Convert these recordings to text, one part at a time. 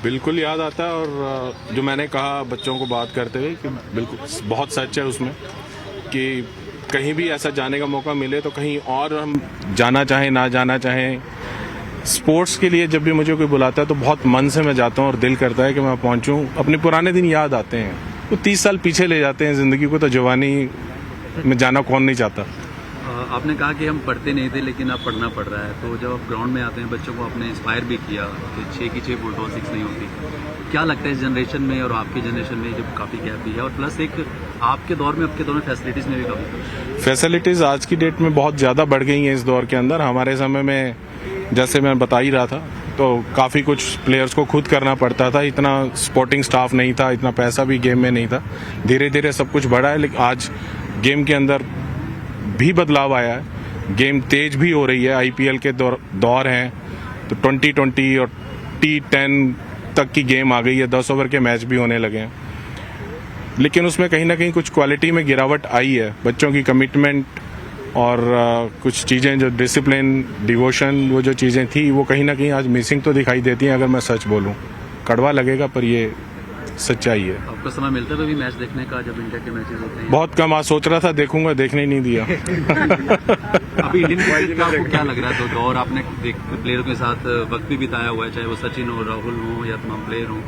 बिल्कुल याद आता है। और जो मैंने कहा बच्चों को बात करते हुए कि बिल्कुल बहुत सच है उसमें कि कहीं भी ऐसा जाने का मौका मिले तो कहीं और हम जाना चाहें ना जाना चाहें, स्पोर्ट्स के लिए जब भी मुझे कोई बुलाता है तो बहुत मन से मैं जाता हूँ और दिल करता है कि मैं पहुँचूँ। अपने पुराने दिन याद आते हैं, वो 30 साल पीछे ले जाते हैं ज़िंदगी को। तो जवानी में जाना कौन नहीं चाहता। आपने कहा कि हम पढ़ते नहीं थे लेकिन अब पढ़ना पड़ रहा है, तो जब आप ग्राउंड में आते हैं बच्चों को आपने इंस्पायर भी किया कि 6 की 6 फुटबॉल 6 नहीं होती। क्या लगता है इस जनरेशन में और आपकी जनरेशन में जब काफ़ी गैप भी है, और प्लस एक आपके दौर में आपके दौर में फैसिलिटीज़ में भी काफ़ी फैसिलिटीज़ आज की डेट में बहुत ज़्यादा बढ़ गई हैं इस दौर के अंदर। हमारे समय में जैसे मैं बता ही रहा था तो काफ़ी कुछ प्लेयर्स को खुद करना पड़ता था, इतना स्पोर्टिंग स्टाफ नहीं था, इतना पैसा भी गेम में नहीं था। धीरे धीरे सब कुछ बढ़ा है, लेकिन आज गेम के अंदर भी बदलाव आया है। गेम तेज भी हो रही है, आईपीएल के दौर हैं तो 2020 और T10 तक की गेम आ गई है, 10 ओवर के मैच भी होने लगे हैं। लेकिन उसमें कहीं ना कहीं कुछ क्वालिटी में गिरावट आई है। बच्चों की कमिटमेंट और कुछ चीज़ें जो डिसिप्लिन, डिवोशन, वो जो चीज़ें थी वो कहीं ना कहीं आज मिसिंग तो दिखाई देती हैं। अगर मैं सच बोलूँ, कड़वा लगेगा पर ये सच्चाई है। आपको समय मिलता है भी मैच देखने का जब इंडिया के मैचेस होते हैं? बहुत कम। आज सोच रहा था देखूंगा, देखने ही नहीं दिया। अभी इंडियन क्रिकेट का आपको क्या लग रहा है? तो दौर आपने प्लेयरों के साथ वक्त भी बिताया हुआ है, चाहे वो सचिन हो, राहुल हो या तमाम प्लेयर हो।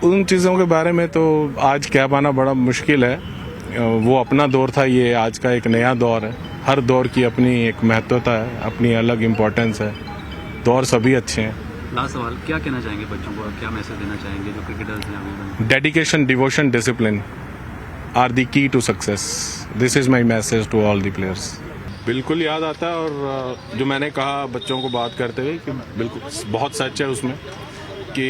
उन चीज़ों के बारे में तो आज कह पाना बड़ा मुश्किल है। वो अपना दौर था, ये आज का एक नया दौर है। हर दौर की अपनी एक महत्वता है, अपनी अलग इम्पोर्टेंस है। दौर सभी अच्छे हैं। लास्ट सवाल, क्या कहना चाहेंगे बच्चों को, क्या मैसेज देना चाहेंगे जो क्रिकेटर्स हैं अभी? Dedication, devotion, discipline are the key to success. This is my message to all the players. बिल्कुल याद आता है। और जो मैंने कहा बच्चों को बात करते हुए कि बिल्कुल बहुत सच है उसमें कि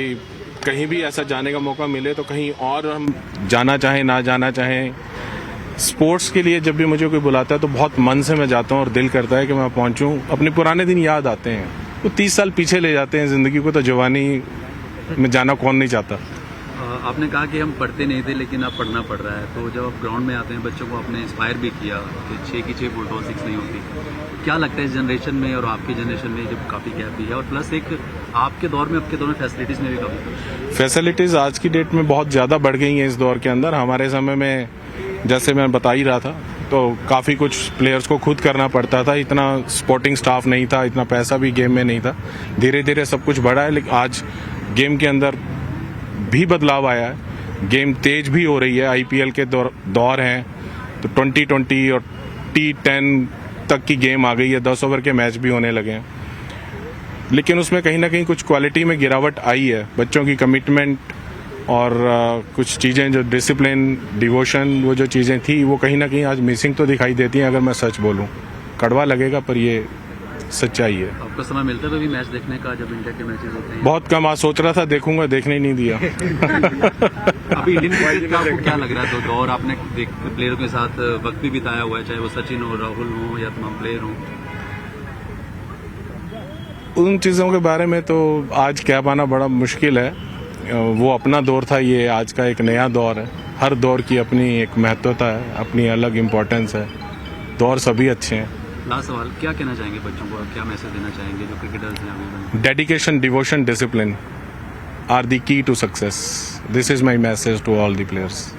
कहीं भी ऐसा जाने का मौका मिले तो कहीं और हम जाना चाहें ना जाना चाहें, स्पोर्ट्स के लिए जब भी मुझे कोई बुलाता है तो बहुत मन से मैं जाता हूँ और दिल करता है कि मैं पहुँचूँ। अपने पुराने दिन याद आते हैं, वो 30 साल पीछे ले जाते हैं ज़िंदगी को। तो जवानी में जाना कौन नहीं चाहता। आपने कहा कि हम पढ़ते नहीं थे लेकिन अब पढ़ना पड़ रहा है, तो जब आप ग्राउंड में आते हैं बच्चों को आपने इंस्पायर भी किया कि 6 की 6 फुटबॉल 6 नहीं होती। क्या लगता है इस जनरेशन में और आपकी जनरेशन में जब काफ़ी गैप भी है, और प्लस एक आपके दौर में फैसिलिटीज़ में भी काफ़ी फैसिलिटीज़ आज की डेट में बहुत ज़्यादा बढ़ गई हैं इस दौर के अंदर। हमारे समय में जैसे मैं बता ही रहा था तो काफ़ी कुछ प्लेयर्स को खुद करना पड़ता था, इतना स्पोर्टिंग स्टाफ नहीं था, इतना पैसा भी गेम में नहीं था। धीरे धीरे सब कुछ बढ़ा है, लेकिन आज गेम के अंदर भी बदलाव आया है। गेम तेज भी हो रही है, आईपीएल के दौर हैं तो 2020 और T10 तक की गेम आ गई है, 10 ओवर के मैच भी होने लगे हैं। लेकिन उसमें कहीं ना कहीं कुछ क्वालिटी में गिरावट आई है। बच्चों की कमिटमेंट और कुछ चीज़ें जो डिसिप्लिन, डिवोशन, वो जो चीज़ें थी वो कहीं ना कहीं आज मिसिंग तो दिखाई देती हैं। अगर मैं सच बोलूँ, कड़वा लगेगा पर ये सच्चाई है। आपको समय मिलता है भी मैच देखने का जब इंडिया के मैचेस होते हैं? बहुत कम। आज सोच रहा था देखूंगा, देखने ही नहीं दिया। अभी इंडियन क्रिकेट का आपको क्या लग रहा है? तो दौर आपने प्लेयरों के साथ वक्त भी बिताया हुआ है, चाहे वो सचिन हो, राहुल हो या तमाम प्लेयर हो। उन चीज़ों के बारे में तो आज कह पाना बड़ा मुश्किल है। वो अपना दौर था, ये आज का एक नया दौर है। हर दौर की अपनी एक महत्वता है, अपनी अलग इम्पोर्टेंस है। दौर सभी अच्छे हैं। लास्ट सवाल, क्या कहना चाहेंगे बच्चों को, क्या मैसेज देना चाहेंगे जो क्रिकेटर्स हैं अभी? Dedication, devotion, discipline are the key to success. This is my message to all the players.